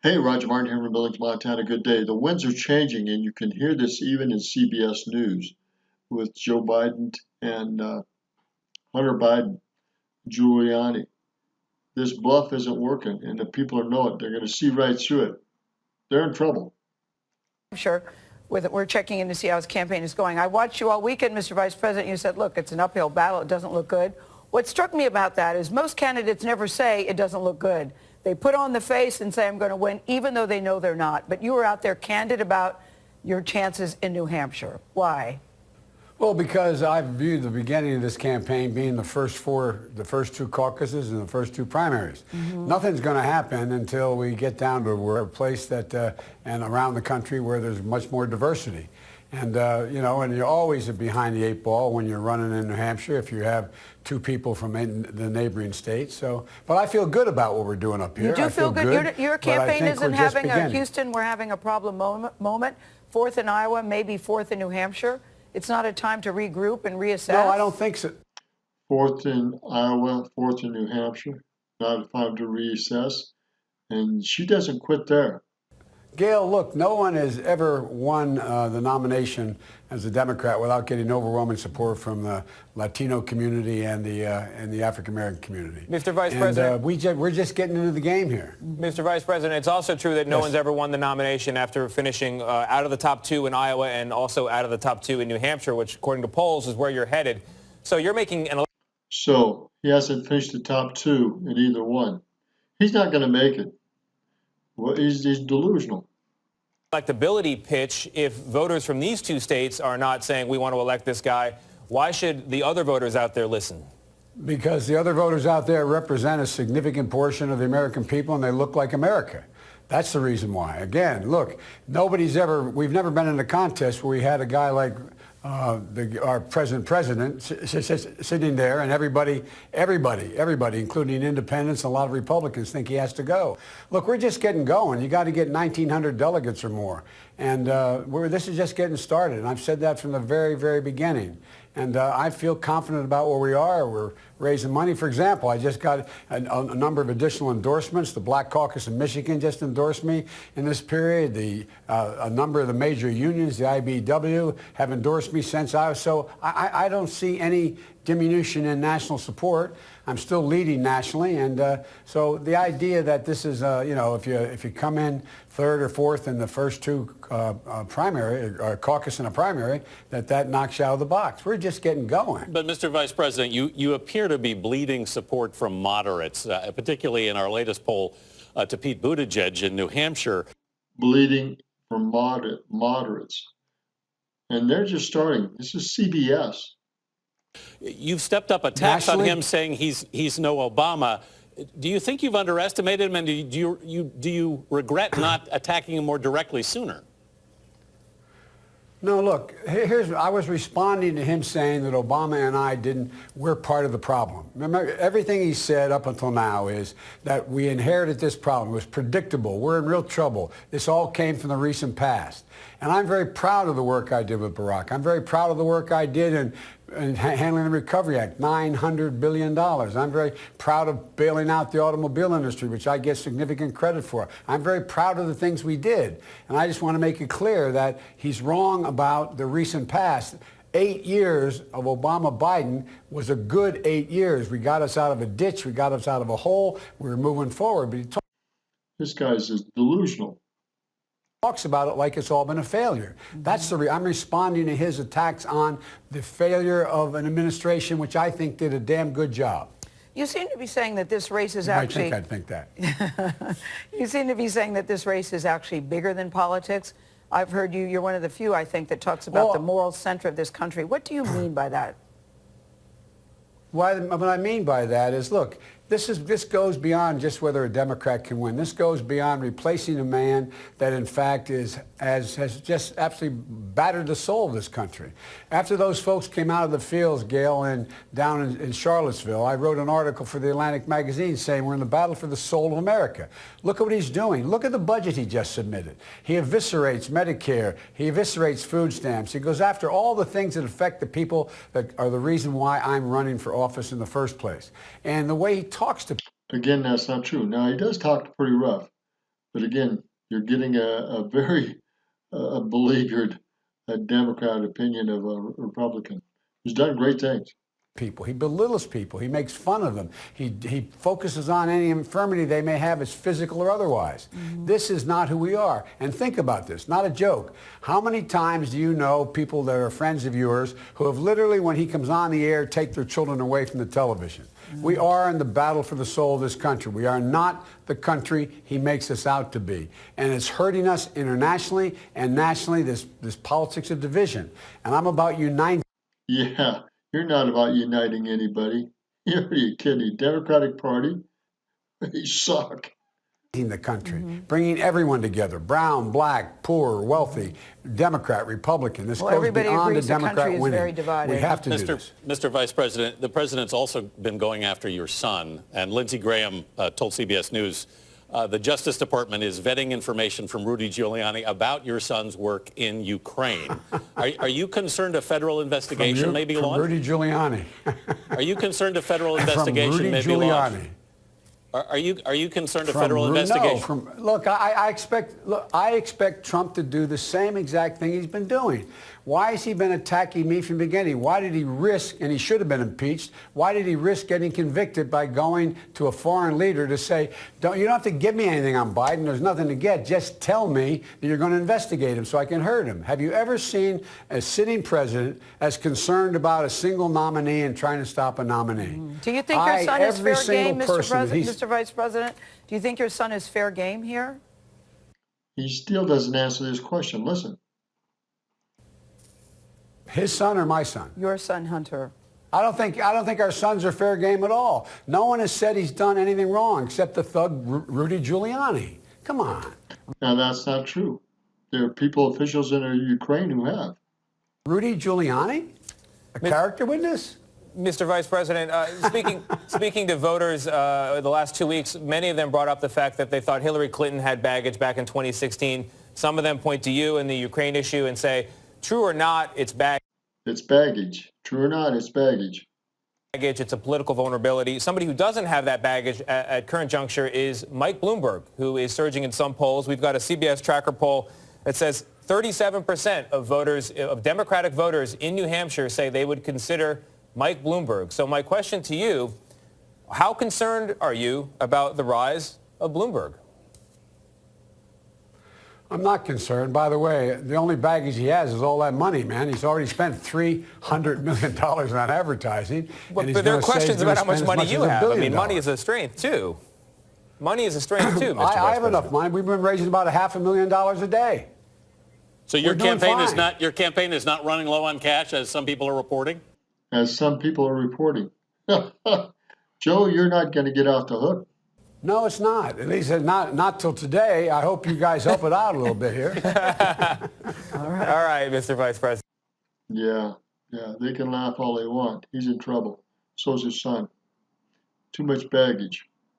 Hey, Roger Martin here from Billings, Montana. Good day. The winds are changing, and you can hear this even in CBS News with Joe Biden and Hunter Biden, Giuliani. This bluff isn't working, and the people know it. They're going to see right through it. They're in trouble. Sure. We're checking in to see how his campaign is going. I watched you all weekend, Mr. Vice President. You said, look, it's an uphill battle. It doesn't look good. What struck me about that is most candidates never say it doesn't look good. They put on the face and say, I'm going to win, even though they know they're not. But you were out there candid about your chances in New Hampshire. Why? Well, because I viewed the beginning of this campaign being the first two caucuses and the first two primaries. Nothing's going to happen until we get down to a place that, and around the country where there's much more diversity. And, and you're always behind the eight ball when you're running in New Hampshire if you have two people from the neighboring states. So, but I feel good about what we're doing up here. You do feel good? Your campaign isn't having a Houston, we're having a problem moment. Fourth in Iowa, maybe fourth in New Hampshire. It's not a time to regroup and reassess? No, I don't think so. Fourth in Iowa, fourth in New Hampshire. Not a time to reassess. And she doesn't quit there. Gail, look, no one has ever won the nomination as a Democrat without getting overwhelming support from the Latino community and the African American community. Mr. Vice President, we're just getting into the game here. Mr. Vice President, it's also true that no one's ever won the nomination after finishing out of the top two in Iowa and also out of the top two in New Hampshire, which, according to polls, is where you're headed. So you're making an. So he hasn't finished the top two in either one. He's not going to make it. Well, he's delusional. Electability pitch. If voters from these two states are not saying we want to elect this guy, why should the other voters out there listen? Because the other voters out there represent a significant portion of the American people and they look like America. That's the reason why. Again, look, we've never been in a contest where we had a guy like our president sitting there and everybody, including independents and a lot of Republicans, think he has to go. Look, we're just getting going. You got to get 1,900 delegates or more. And this is just getting started. And I've said that from the very, very beginning. And I feel confident about where we are. We're raising money. For example, I just got a number of additional endorsements. The Black Caucus in Michigan just endorsed me in this period. A number of the major unions, the IBEW, have endorsed me since I was. So I don't see any diminution in national support. I'm still leading nationally, and so the idea that this is, if you come in third or fourth in the first two caucus and a primary, that knocks you out of the box. We're just getting going. But Mr. Vice President, you appear to be bleeding support from moderates, particularly in our latest poll to Pete Buttigieg in New Hampshire. Bleeding from moderates, and they're just starting. This is CBS. You've stepped up attacks on him, saying he's no Obama. Do you think you've underestimated him, and do you regret not attacking him more directly sooner? No, look, I was responding to him saying that Obama and we're part of the problem. Remember, everything he said up until now is that we inherited this problem. It was predictable. We're in real trouble. This all came from the recent past. And I'm very proud of the work I did with Barack. I'm very proud of the work I did in handling the Recovery Act, $900 billion. I'm very proud of bailing out the automobile industry, which I get significant credit for. I'm very proud of the things we did. And I just want to make it clear that he's wrong about the recent past. 8 years of Obama-Biden was a good 8 years. We got us out of a ditch. We got us out of a hole. We were moving forward. But this guy's just delusional. Talks about it like it's all been a failure. That's I'm responding to his attacks on the failure of an administration, which I think did a damn good job. You seem to be saying that this race is actually... I think I'd think that. You seem to be saying that this race is actually bigger than politics. I've heard you're one of the few, I think, that talks about the moral center of this country. What do you mean by that? What I mean by that is, look, this goes beyond just whether a Democrat can win. This goes beyond replacing a man that, in fact, has just absolutely battered the soul of this country. After those folks came out of the fields, Gail, and down in Charlottesville, I wrote an article for the Atlantic magazine saying we're in the battle for the soul of America. Look at what he's doing. Look at the budget he just submitted. He eviscerates Medicare. He eviscerates food stamps. He goes after all the things that affect the people that are the reason why I'm running for office in the first place. And the way he talks to... Again, that's not true. Now, he does talk pretty rough. But again, you're getting a very beleaguered Democrat opinion of a Republican who's done great things. People. He belittles people. He makes fun of them. He focuses on any infirmity they may have as physical or otherwise. This is not who we are. And think about this, not a joke. How many times do you know people that are friends of yours who have literally, when he comes on the air, take their children away from the television? We are in the battle for the soul of this country. We are not the country he makes us out to be. And it's hurting us internationally and nationally, this politics of division. And I'm about uniting. Yeah. You're not about uniting anybody. You're kidding. Democratic Party, they suck. The country, bringing everyone together, brown, black, poor, wealthy, Democrat, Republican. This goes everybody beyond agrees the Democrat country is winning. very divided. We have to do this. Mr. Vice President, the president's also been going after your son, and Lindsey Graham told CBS News the Justice Department is vetting information from Rudy Giuliani about your son's work in Ukraine. Are you concerned a federal investigation may be launched? Rudy Giuliani. Are you concerned a federal investigation may be launched? Are you concerned a federal investigation? No, look, I expect Trump to do the same exact thing he's been doing. Why has he been attacking me from the beginning? Why did he risk, and he should have been impeached, why did he risk getting convicted by going to a foreign leader to say, you don't have to give me anything on Biden, there's nothing to get, just tell me that you're going to investigate him so I can hurt him? Have you ever seen a sitting president as concerned about a single nominee and trying to stop a nominee? Do you think your son is fair game, Mr. Vice President? Do you think your son is fair game here? He still doesn't answer this question. Listen. His son or my son? Your son, Hunter. I don't think our sons are fair game at all. No one has said he's done anything wrong except the thug Rudy Giuliani. Come on. Now that's not true. There are officials in Ukraine who have. Rudy Giuliani? A character witness? Mr. Vice President, speaking to voters the last 2 weeks, many of them brought up the fact that they thought Hillary Clinton had baggage back in 2016. Some of them point to you and the Ukraine issue and say, true or not, it's baggage. It's baggage. True or not, it's baggage. It's a political vulnerability. Somebody who doesn't have that baggage at current juncture is Mike Bloomberg, who is surging in some polls. We've got a CBS tracker poll that says 37% of Democratic voters in New Hampshire say they would consider Mike Bloomberg. So my question to you, how concerned are you about the rise of Bloomberg? I'm not concerned. By the way, the only baggage he has is all that money, man. He's already spent $300 million on advertising. But there are questions about how much money you have. I mean, money is a strength, too. Money is a strength, too, Mr. Vice I have enough money. We've been raising about $500,000 a day. So your campaign is not running low on cash, as some people are reporting? As some people are reporting. Joe, you're not going to get off the hook. No, it's not. At least not till today. I hope you guys help it out a little bit here. All right, Mr. Vice President. Yeah, they can laugh all they want. He's in trouble. So's his son. Too much baggage.